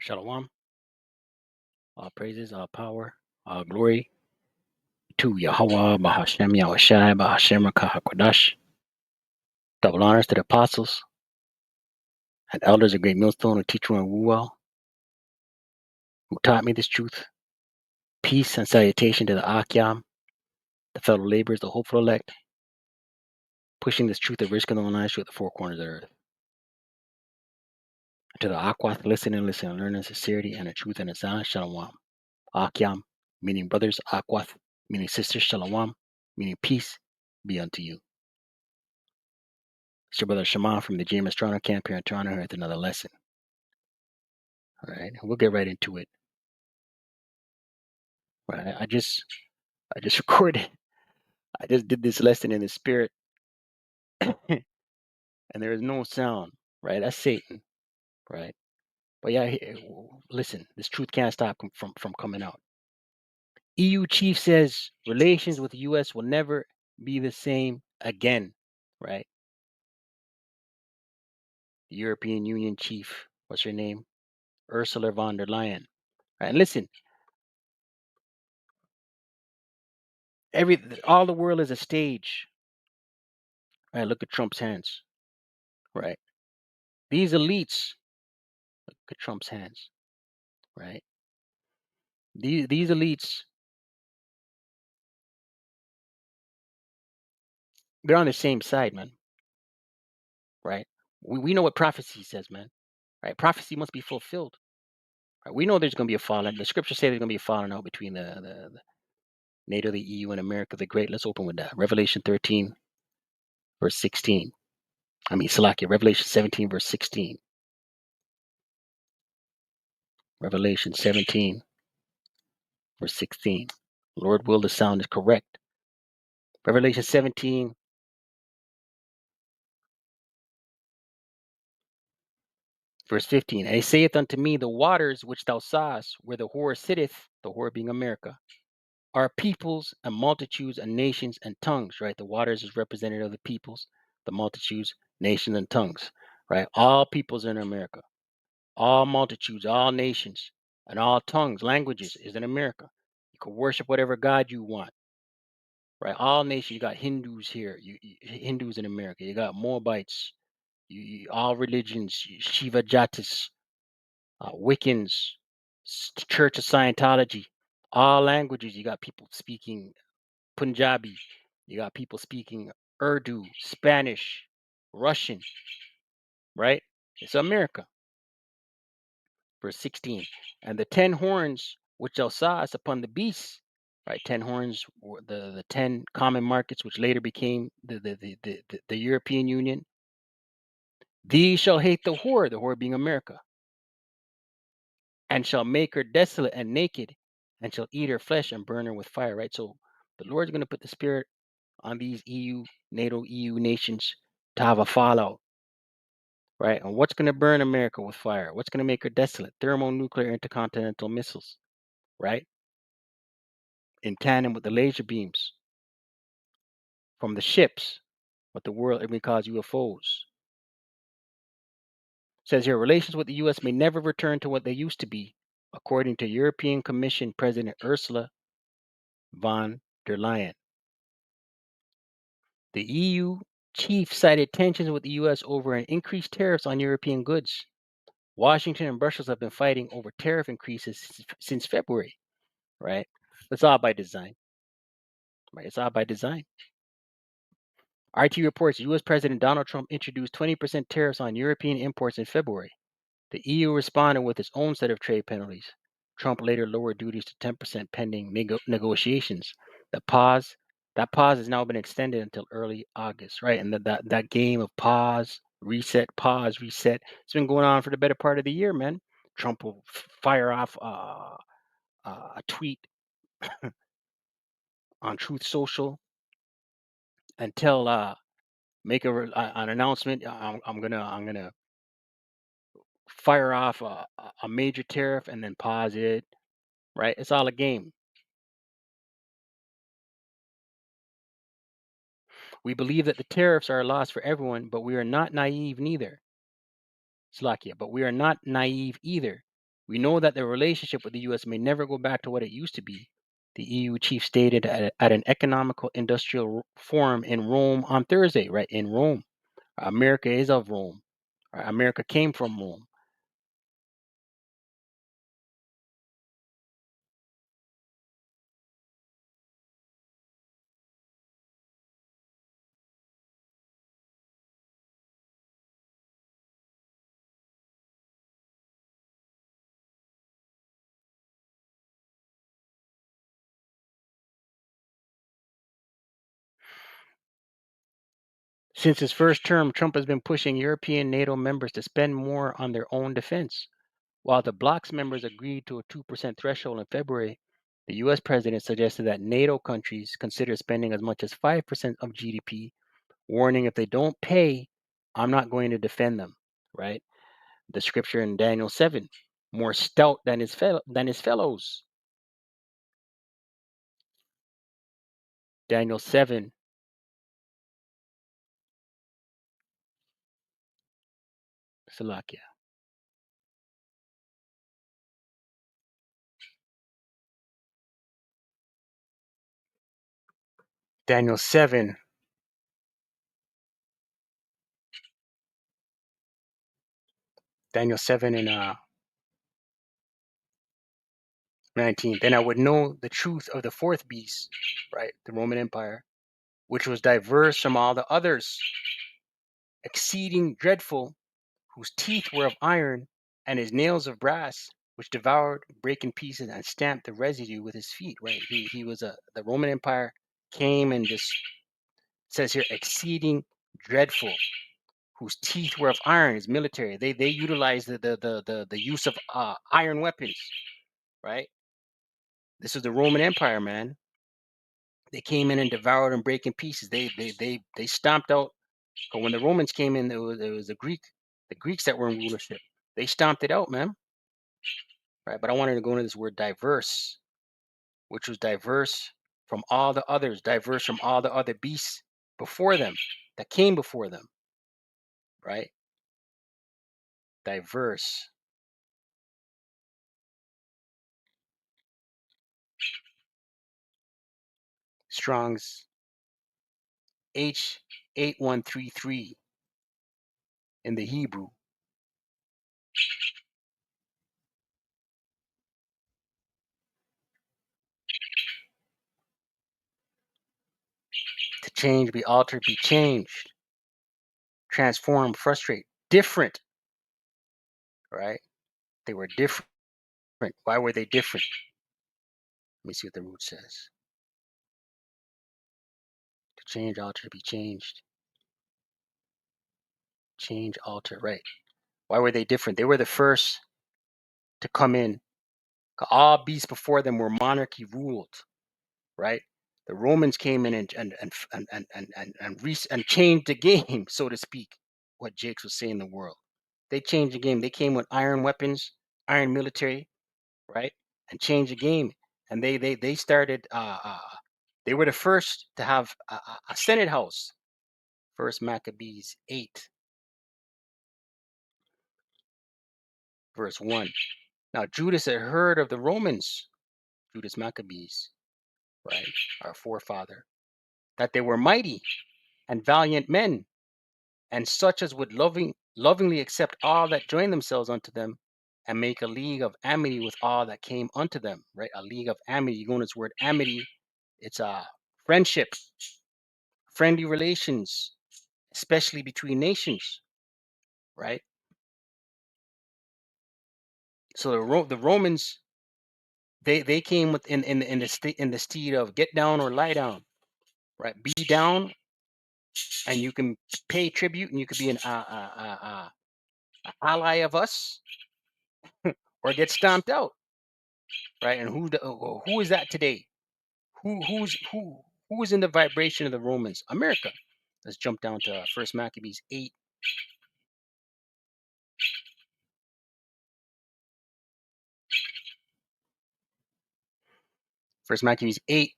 Shalom. All praises, all power, all glory to Yahweh, Bahashem, Yahushai, Bahashem, Kahakodash. Double honors to the apostles and elders of Great Millstone who teach you and woo well, who taught me this truth. Peace and salutation to the Akyam, the fellow laborers, the hopeful elect, pushing this truth of risking the lives through the four corners of the earth. To the Akwath, listen and learn in sincerity and the truth and the sound. Shalom. Akyam, meaning brothers. Akwath, meaning sisters. Shalom, meaning peace be unto you. It's your brother Shema from the James Toronto camp here in Toronto here with another lesson. All right, we'll get right into it. Right, I just recorded. I just did this lesson in the spirit, and there is no sound. Right, that's Satan. Right, but yeah, listen. This truth can't stop from coming out. EU chief says relations with the U.S. will never be the same again. Right, the European Union chief. What's her name? Ursula von der Leyen. Right, and listen. All the world is a stage. Right, look at Trump's hands. Right, these elites. Look at Trump's hands. Right, these elites. They're on the same side, man. Right, we know what prophecy says, man. Right, prophecy must be fulfilled. Right, we know there's going to be a falling. The scriptures say there's going to be a falling out between the NATO, the EU, and America the Great. Let's open with that. Revelation 13, verse 16. Salakia, Revelation 17, verse 16. Revelation 17, verse 16. Lord will the sound is correct. Revelation 17, verse 15. And he saith unto me, the waters which thou sawest, where the whore sitteth, the whore being America, are peoples and multitudes and nations and tongues, right? The waters is representative of the peoples, the multitudes, nations, and tongues, right? All peoples in America, all multitudes, all nations, and all tongues, languages is in America. You can worship whatever God you want, right? All nations. You got Hindus here, Hindus in America. You got Moabites, all religions, Shiva Jatis, Wiccans, Church of Scientology, all languages. You got people speaking Punjabi, you got people speaking Urdu, Spanish, Russian, right? It's America. Verse 16. And the 10 horns which thou sawest upon the beasts, right? 10 horns were the 10 common markets, which later became the European Union. These shall hate the whore being America, and shall make her desolate and naked, and shall eat her flesh and burn her with fire, right? So the Lord's going to put the spirit on these NATO EU nations to have a fallout, right? And what's going to burn America with fire? What's going to make her desolate? Thermonuclear intercontinental missiles, right? In tandem with the laser beams from the ships, what the world it may cause UFOs. It says here, relations with the U.S. may never return to what they used to be, according to European Commission President Ursula von der Leyen. The EU chief cited tensions with the U.S. over an increased tariffs on European goods. Washington and Brussels have been fighting over tariff increases since February, right? It's all by design, right? It's all by design. RT reports U.S. President Donald Trump introduced 20% tariffs on European imports in February. The EU responded with its own set of trade penalties. Trump later lowered duties to 10% pending negotiations. That pause has now been extended until early August, right? And that game of pause, reset, it's been going on for the better part of the year, man. Trump will fire off a tweet on Truth Social and make an announcement. I'm gonna fire off a major tariff and then pause it. Right? It's all a game. We believe that the tariffs are a loss for everyone, but we are not naive neither. Slakia, but we are not naive either. We know that the relationship with the US may never go back to what it used to be. The EU chief stated at an economical industrial forum in Rome on Thursday, right? In Rome. America is of Rome. America came from Rome. Since his first term, Trump has been pushing European NATO members to spend more on their own defense. While the bloc's members agreed to a 2% threshold in February, the US president suggested that NATO countries consider spending as much as 5% of GDP, warning if they don't pay, I'm not going to defend them, right? The scripture in Daniel 7, more stout than his fellows. Daniel 7, Salakia. Daniel 7, Daniel 7 and 19. Then I would know the truth of the fourth beast, right? The Roman Empire, which was diverse from all the others, exceeding dreadful, whose teeth were of iron, and his nails of brass, which devoured, brake in pieces, and stamped the residue with his feet. Right? He was the Roman Empire came and just says here exceeding dreadful, whose teeth were of iron. Is military. They utilized the use of iron weapons. Right? This was the Roman Empire, man. They came in and devoured and break in pieces. They stomped out. But when the Romans came in, it was the Greeks that were in rulership. They stomped it out, man. Right? But I wanted to go into this word diverse, which was diverse from all the others, diverse from all the other beasts before them, that came before them, right? Diverse. Strong's H8133 in the Hebrew. To change, be altered, be changed, transform, frustrate, different, right? They were different. Why were they different? Let me see what the root says. To change, alter, be changed. Change, alter, right. Why were they different? They were the first to come in. All beasts before them were monarchy ruled, right? The Romans came in and changed the game, so to speak. What Jakes was saying in the world, they changed the game. They came with iron weapons, iron military, right, and changed the game. And they started. They were the first to have a Senate house. First Maccabees 8, verse 1. Now Judas had heard of the Romans, Judas Maccabees, right, our forefather, that they were mighty and valiant men, and such as would lovingly accept all that join themselves unto them, and make a league of amity with all that came unto them. Right, a league of amity. You go into this word amity, it's a friendship, friendly relations, especially between nations. Right. So the Romans, they came with in the steed of get down or lie down. Right, be down, and you can pay tribute, and you could be an ally of us, or get stomped out. Right, and who is that today? Who is in the vibration of the Romans? America. Let's jump down to First Maccabees 8. First Maccabees 8,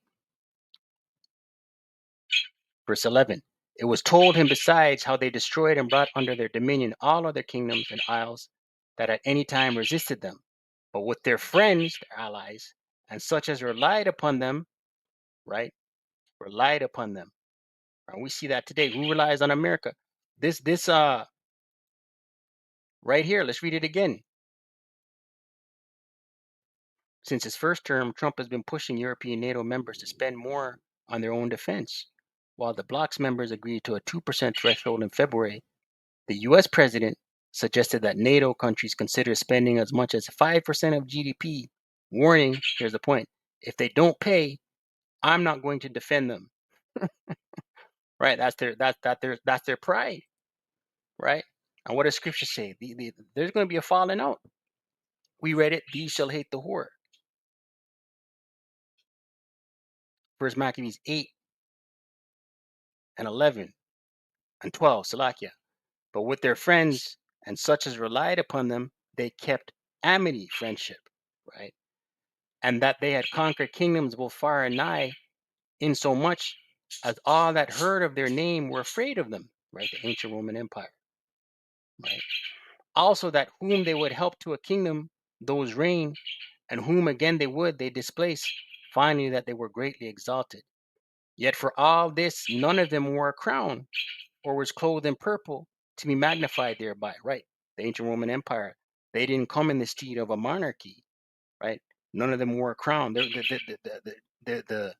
verse 11. It was told him besides how they destroyed and brought under their dominion all other kingdoms and isles that at any time resisted them. but with their friends, their allies, and such as relied upon them, right? Relied upon them. And we see that today. Who relies on America? This right here, let's read it again. Since his first term, Trump has been pushing European NATO members to spend more on their own defense. While the bloc's members agreed to a 2% threshold in February, the US president suggested that NATO countries consider spending as much as 5% of GDP, warning, here's the point, if they don't pay, I'm not going to defend them. Right? That's their pride, right? And what does scripture say? There's going to be a falling out. We read it, these shall hate the whore. First Maccabees 8 and 11 and 12, Salakia. But with their friends and such as relied upon them, they kept amity, friendship, right? And that they had conquered kingdoms both far and nigh, in so much as all that heard of their name were afraid of them, right? The ancient Roman Empire, right? Also that whom they would help to a kingdom, those reign, and whom again they displace, finding that they were greatly exalted. Yet for all this, none of them wore a crown or was clothed in purple to be magnified thereby, right? The ancient Roman Empire, they didn't come in the steed of a monarchy, right? None of them wore a crown. The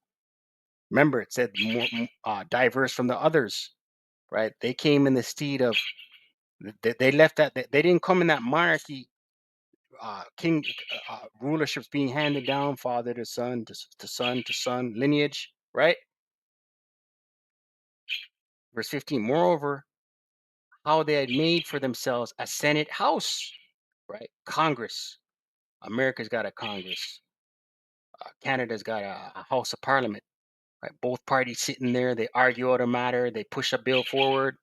remember it said more diverse from the others, right? They came in the steed of they left that they didn't come in that monarchy king rulerships being handed down father to son to son to son lineage, right? Verse 15, moreover, how they had made for themselves a Senate house, right? Congress. America's got a Congress. Canada's got a House of Parliament, right? Both parties sitting there, they argue out a matter, they push a bill forward,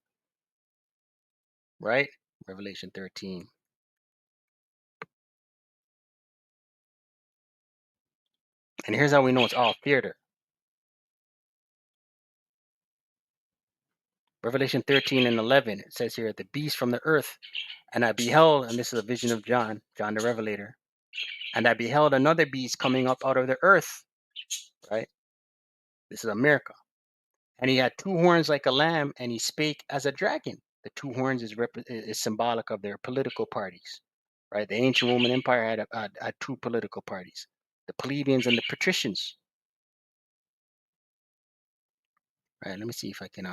right? Revelation 13. And here's how we know it's all theater. Revelation 13 and 11, it says here, the beast from the earth, and I beheld, and this is a vision of John, John the Revelator, and I beheld another beast coming up out of the earth, right? This is America. And he had two horns like a lamb, and he spake as a dragon. The two horns is symbolic of their political parties, right? The ancient Roman Empire had two political parties, the plebeians and the patricians, right? Let me see if I can,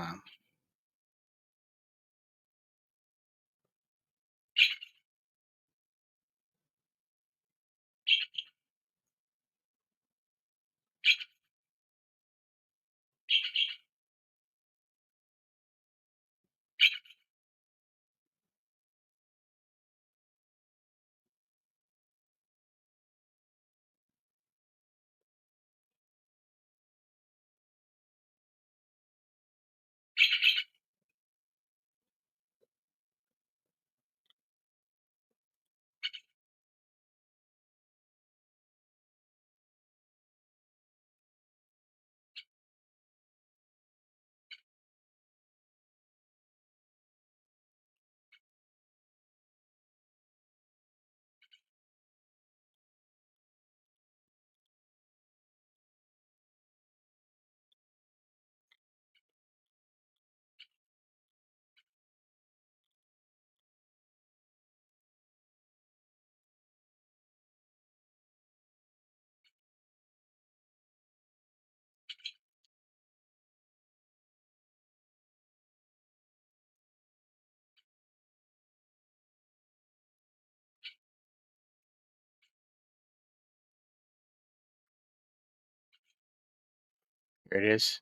here it is.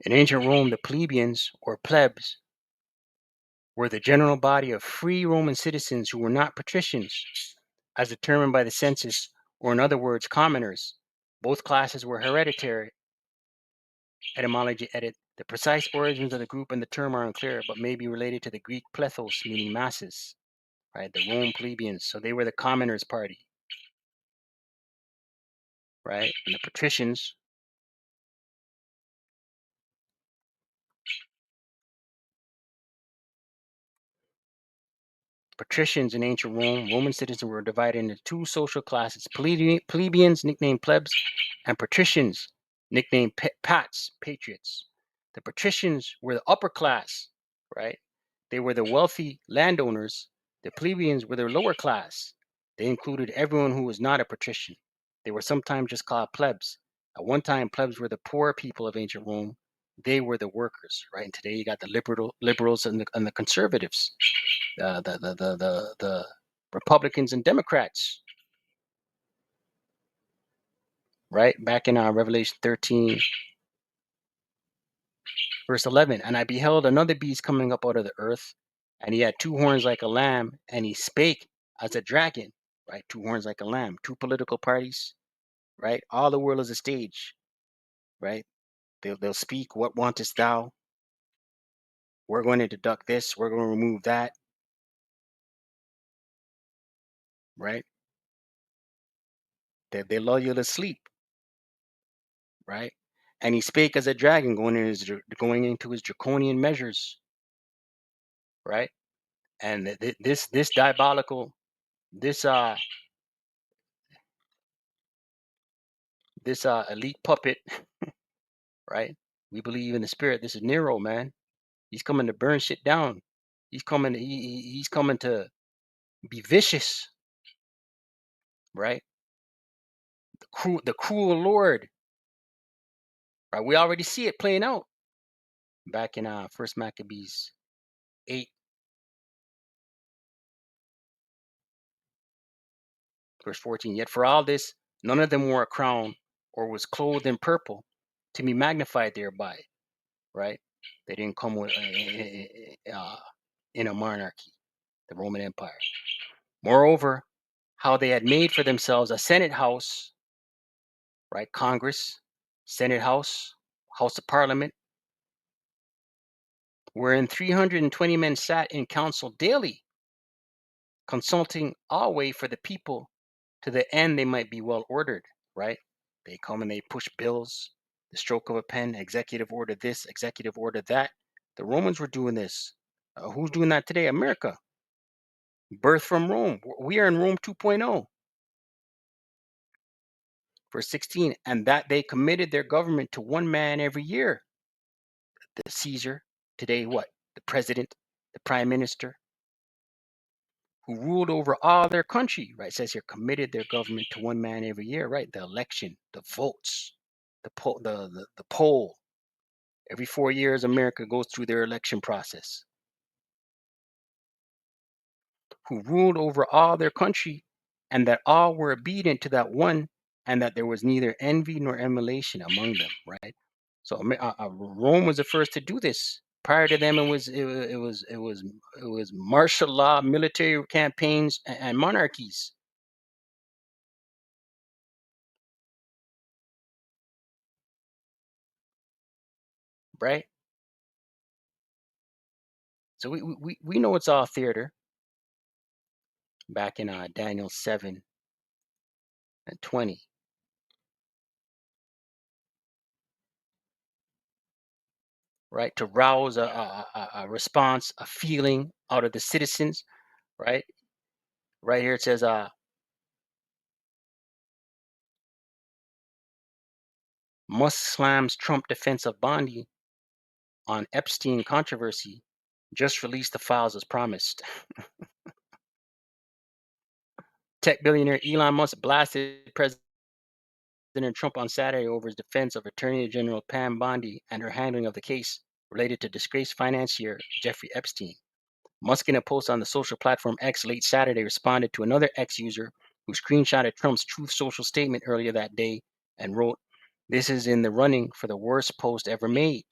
In ancient Rome, the plebeians or plebs were the general body of free Roman citizens who were not patricians, as determined by the census, or in other words, commoners. Both classes were hereditary. Etymology edit. The precise origins of the group and the term are unclear, but may be related to the Greek plethos, meaning masses, right? The Rome plebeians. So they were the commoners' party, right? And the patricians, Patricians in ancient Rome, Roman citizens were divided into two social classes: plebeians, nicknamed plebs, and patricians, nicknamed pats, patriots. The patricians were the upper class, right? They were the wealthy landowners. The plebeians were the lower class. They included everyone who was not a patrician. They were sometimes just called plebs. At one time, plebs were the poor people of ancient Rome. They were the workers, right? And today you got the liberals and the conservatives, the Republicans and Democrats, right? Back in Revelation 13, verse 11. And I beheld another beast coming up out of the earth, and he had two horns like a lamb, and he spake as a dragon, right? Two horns like a lamb, two political parties, right? All the world is a stage, right? They'll speak, what wantest thou? We're going to deduct this, we're going to remove that, right? They lull you to sleep, right? And he spake as a dragon, going into his draconian measures, right? And this diabolical, this elite puppet, right? We believe in the spirit. This is Nero, man. He's coming to burn shit down. He's coming to be vicious, right? The cruel Lord, right? We already see it playing out back in First Maccabees 8, verse 14. Yet for all this, none of them wore a crown or was clothed in purple to be magnified thereby, right? They didn't come with in a monarchy, the Roman Empire. Moreover, how they had made for themselves a Senate house, right? Congress, Senate House, House of Parliament, wherein 320 men sat in council daily, consulting always for the people to the end they might be well ordered, right? They come and they push bills, the stroke of a pen, executive order this, executive order that. The Romans were doing this. Who's doing that today? America. Birth from Rome. We are in Rome 2.0. Verse 16, and that they committed their government to one man every year. The Caesar, today what? The president, the prime minister, who ruled over all their country, right? It says here, committed their government to one man every year, right? The election, the votes, the poll. Every 4 years, America goes through their election process. Who ruled over all their country, and that all were obedient to that one, and that there was neither envy nor emulation among them, right? So Rome was the first to do this. Prior to them, it was martial law, military campaigns, and monarchies, right? So we know it's all theater. Back in Daniel 7:20, right? To rouse a response, a feeling out of the citizens, right? Right here it says, Musk slams Trump defense of Bondi on Epstein controversy. Just released the files as promised. Tech billionaire Elon Musk blasted President Trump on Saturday over his defense of Attorney General Pam Bondi and her handling of the case related to disgraced financier Jeffrey Epstein. Musk, in a post on the social platform X late Saturday, responded to another X user who screenshotted Trump's Truth Social statement earlier that day and wrote, "This is in the running for the worst post ever made."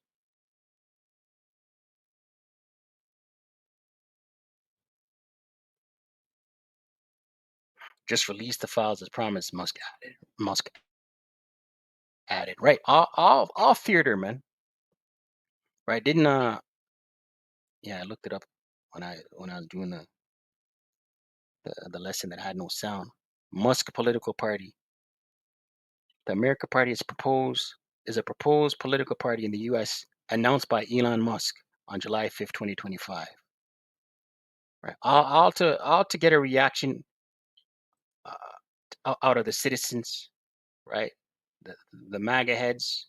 Just release the files as promised, Musk added. Right? All theater, man. Right? Didn't Yeah, I looked it up when I was doing the lesson that had no sound. Musk political party. The America Party is a proposed political party in the U.S. announced by Elon Musk on July 5th, 2025. right? All to get a reaction out of the citizens, right? The the MAGA heads.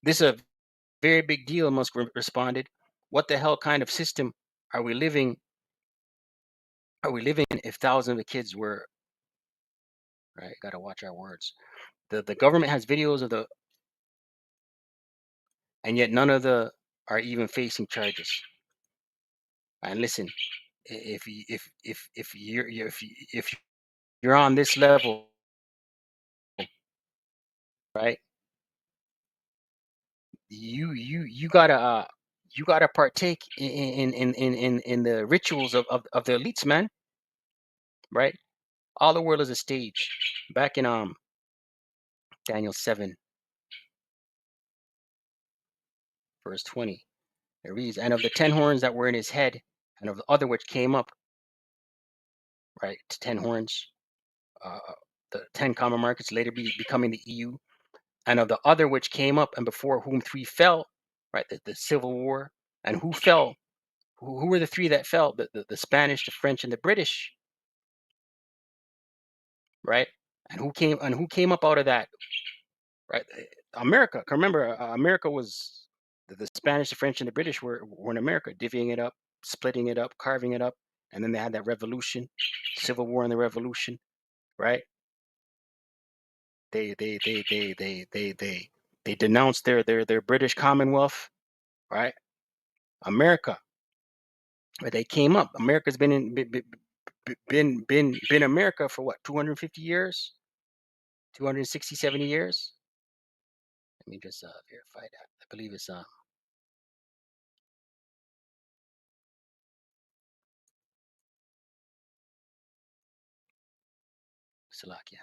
This is a very big deal. Musk responded. What the hell kind of system are we living? Are we living in if thousands of kids were right? Got to watch our words. The government has videos of the, and yet none of the are even facing charges. And listen, if if you're on this level, right? You gotta partake in the rituals of the elites, man. Right? All the world is a stage. Back in Daniel 7, verse 20, it reads, "And of the 10 horns that were in his head, and of the other which came up," right, to 10 horns, uh, the 10 common markets later becoming the EU, "and of the other which came up, and before whom three fell," right, the civil war, and who fell? Who were the three that fell? The Spanish, the French, and the British, right? And who came up out of that, right? America. Remember, America was the Spanish, the French, and the British were in America, divvying it up, splitting it up, carving it up, and then they had that revolution, civil war, and the revolution, right? They denounced their British Commonwealth, right? America, but they came up. America's been America for what, 250 years, 260, 70 years. Let me just verify that. I believe it's Slovakia.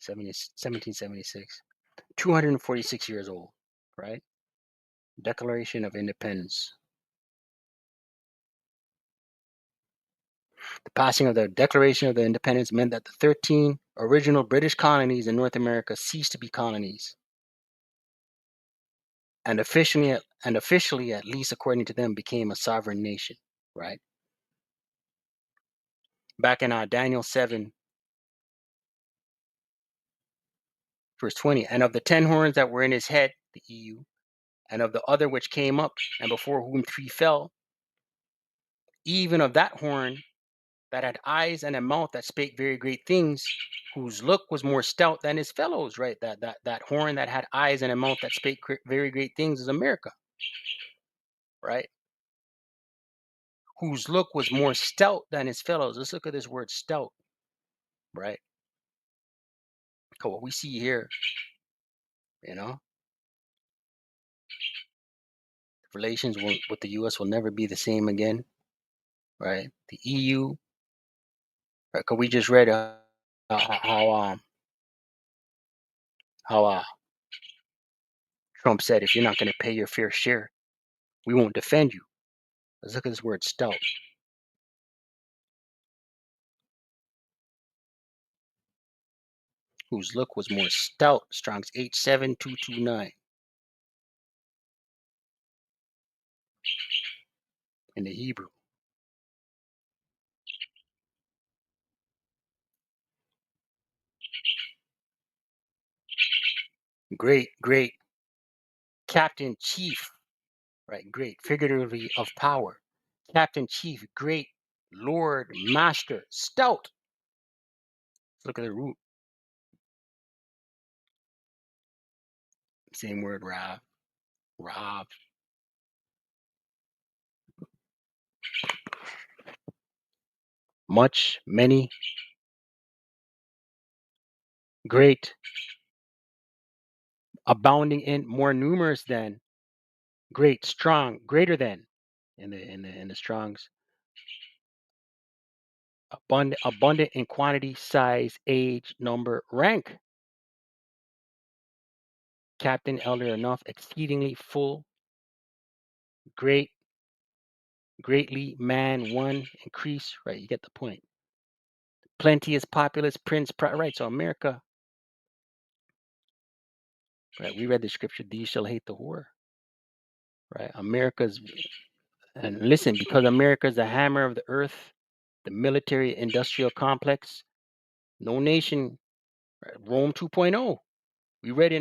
1776. 246 years old, right? Declaration of Independence. The passing of the Declaration of the Independence meant that the 13 original British colonies in North America ceased to be colonies, and officially, at least according to them, became a sovereign nation, right? Back in Daniel 7, verse 20, "And of the 10 horns that were in his head," the EU, "and of the other which came up, and before whom three fell, even of that horn that had eyes and a mouth that spake very great things, whose look was more stout than his fellows," right? That horn that had eyes and a mouth that spake very great things is America, right? Whose look was more stout than his fellows. Let's look at this word stout, right? So what we see here, you know, relations with the U.S. will never be the same again, right? The EU, right? Cause we just read how Trump said, if you're not going to pay your fair share, we won't defend you. Let's look at this word stout. Whose look was more stout. Strong's 87229 in the Hebrew. Great, great Captain Chief, right? Great, figuratively of power. Captain Chief, great Lord Master, stout. Let's look at the root. Same word, Rav. Rav. Much, many, great, abounding in, more numerous than, great, strong, greater than, in the Strong's. Abundant in quantity, size, age, number, rank. Captain, elder enough, exceedingly full, great, greatly, man, one, increase, right? You get the point. plenteous populace, right? So America, right? We read the scripture, these shall hate the whore, right? America's, and listen, because America is the hammer of the earth, the military industrial complex, no nation, right? Rome 2.0. We read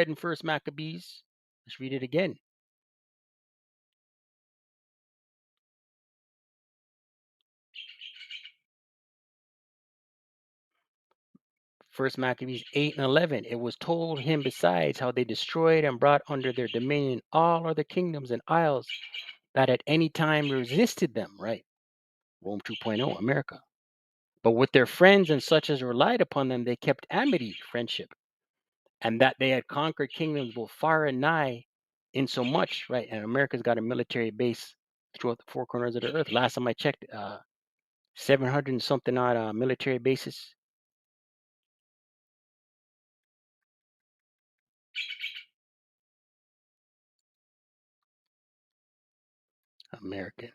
in First Maccabees. Let's read it again. First Maccabees 8 and 11. It was told him besides how they destroyed and brought under their dominion all other kingdoms and isles that at any time resisted them, right? Rome 2.0, America. But with their friends and such as relied upon them, they kept amity, friendship, and that they had conquered kingdoms both far and nigh, in so much, right? And America's got a military base throughout the four corners of the earth. Last time I checked, 700 and something odd military bases. American.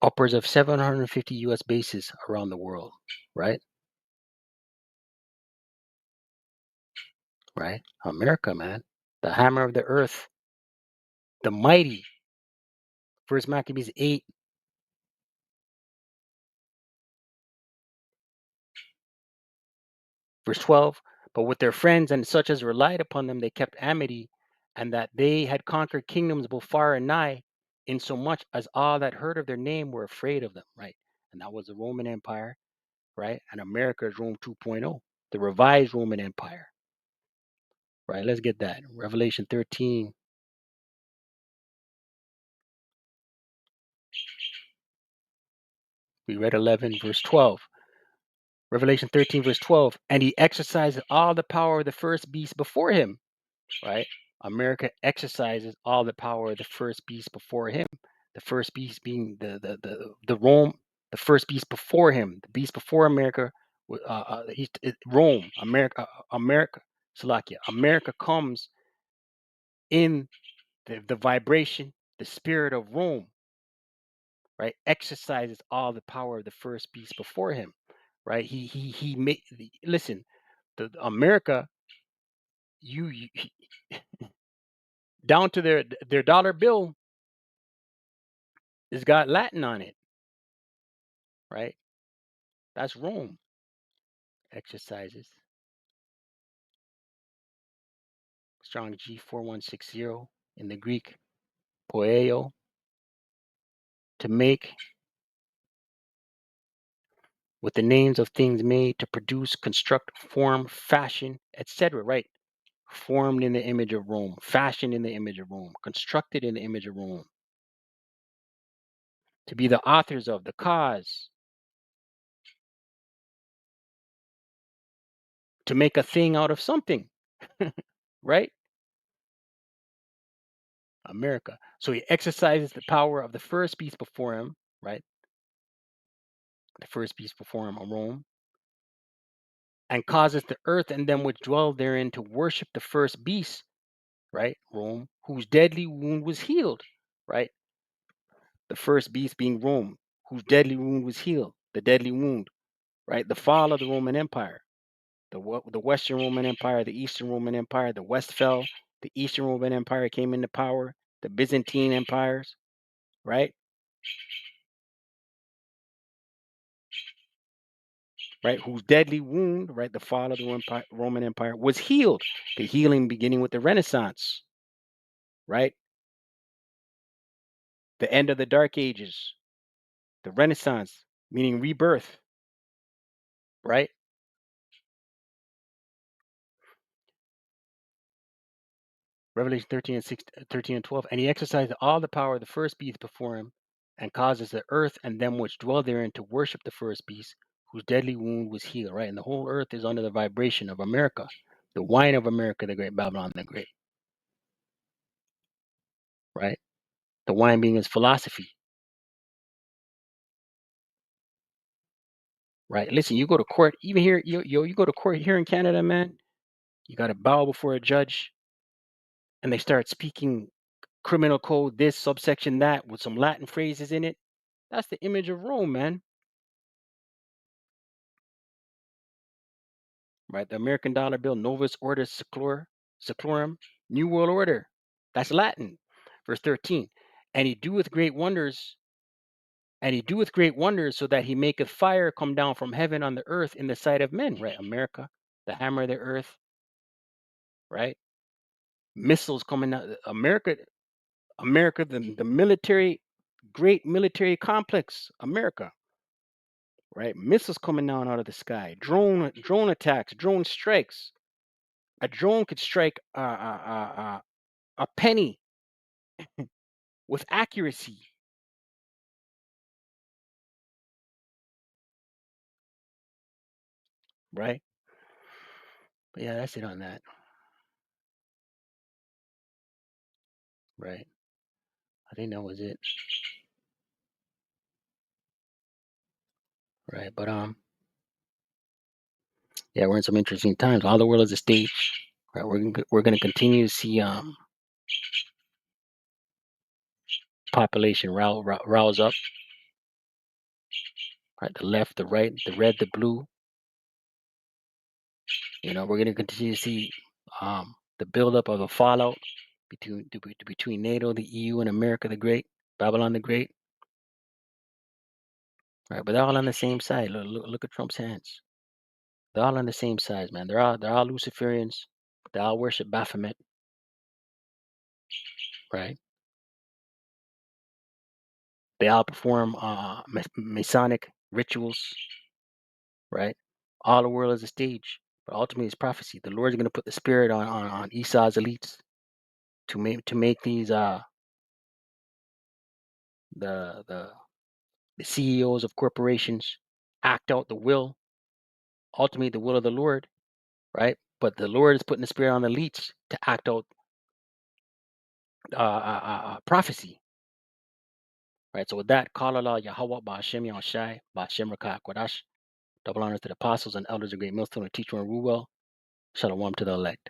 Upwards of 750 U.S. bases around the world, right? Right? America, man. The hammer of the earth, the mighty. First Maccabees 8, verse 12. But with their friends and such as relied upon them, they kept amity, and that they had conquered kingdoms both far and nigh, insomuch as all that heard of their name were afraid of them, right? And that was the Roman Empire, right? And America is Rome 2.0, the revised Roman Empire, right? Let's get that. Revelation 13. We read 11, verse 12. Revelation 13, verse 12. And he exercises all the power of the first beast before him, right? America exercises all the power of the first beast before him. The first beast being the Rome, the first beast before him, the beast before America, Rome, America, Slovakia. America comes in the vibration, the spirit of Rome, right? Exercises all the power of the first beast before him, right? He made. Listen, the America, you down to their dollar bill has got Latin on it, right? That's Rome exercises. Strong G4160 in the Greek, poeo, to make, with the names of things made, to produce, construct, form, fashion, etc. Right? Formed in the image of Rome, fashioned in the image of Rome, constructed in the image of Rome. To be the authors of the cause, to make a thing out of something, right? America. So he exercises the power of the first beast before him, right? The first beast before him, Rome, and causes the earth and them which dwell therein to worship the first beast, right? Rome, whose deadly wound was healed, right? The first beast being Rome, whose deadly wound was healed, the deadly wound, right? The fall of the Roman Empire, the Western Roman Empire, the Eastern Roman Empire, the West fell, the Eastern Roman Empire came into power, the Byzantine empires, right? Right, whose deadly wound, right, the fall of the Roman Empire was healed. The healing beginning with the Renaissance, right? The end of the Dark Ages, the Renaissance, meaning rebirth, right? Revelation 13 and 12. And he exercised all the power of the first beast before him, and causes the earth and them which dwell therein to worship the first beast, whose deadly wound was healed, right? And the whole earth is under the vibration of America, the wine of America, the great Babylon the Great, right? The wine being his philosophy, right? Listen, you go to court, even here, you go to court here in Canada, man. You got to bow before a judge, and they start speaking criminal code, this subsection that, with some Latin phrases in it. That's the image of Rome, man. Right? The American dollar bill, Novus Ordo Seclorum, New World Order. That's Latin. Verse 13. And he doeth great wonders, and he doeth great wonders, so that he maketh fire come down from heaven on the earth in the sight of men. Right? America, the hammer of the earth, right? Missiles coming out. America, the military, great military complex, America, right? Missiles coming down out of the sky, drone attacks, drone strikes. A drone could strike a penny with accuracy, right? But yeah, that's it on that, right? I think that was it, right? But yeah, we're in some interesting times. All the world is a stage, right? We're gonna continue to see population rouse up, right? The left, the right, the red, the blue. You know, we're gonna continue to see the buildup of a fallout between NATO, the EU, and America the Great, Babylon the Great, right? But they're all on the same side. Look at Trump's hands. They're all on the same side, man. They're all Luciferians. They all worship Baphomet, right? They all perform Masonic rituals, right? All the world is a stage, but ultimately it's prophecy. The Lord is going to put the spirit on Esau's elites to make these the the the CEOs of corporations act out the will, ultimately the will of the Lord, right? But the Lord is putting the spirit on the elites to act out prophecy, right? So with that, call Allah Yahweh Ba'ashem Yahushai Ba'ashem Rakah Kodash. Double honors to the apostles and elders of Great Millstone and teacher and rule well. Shalom to the elect.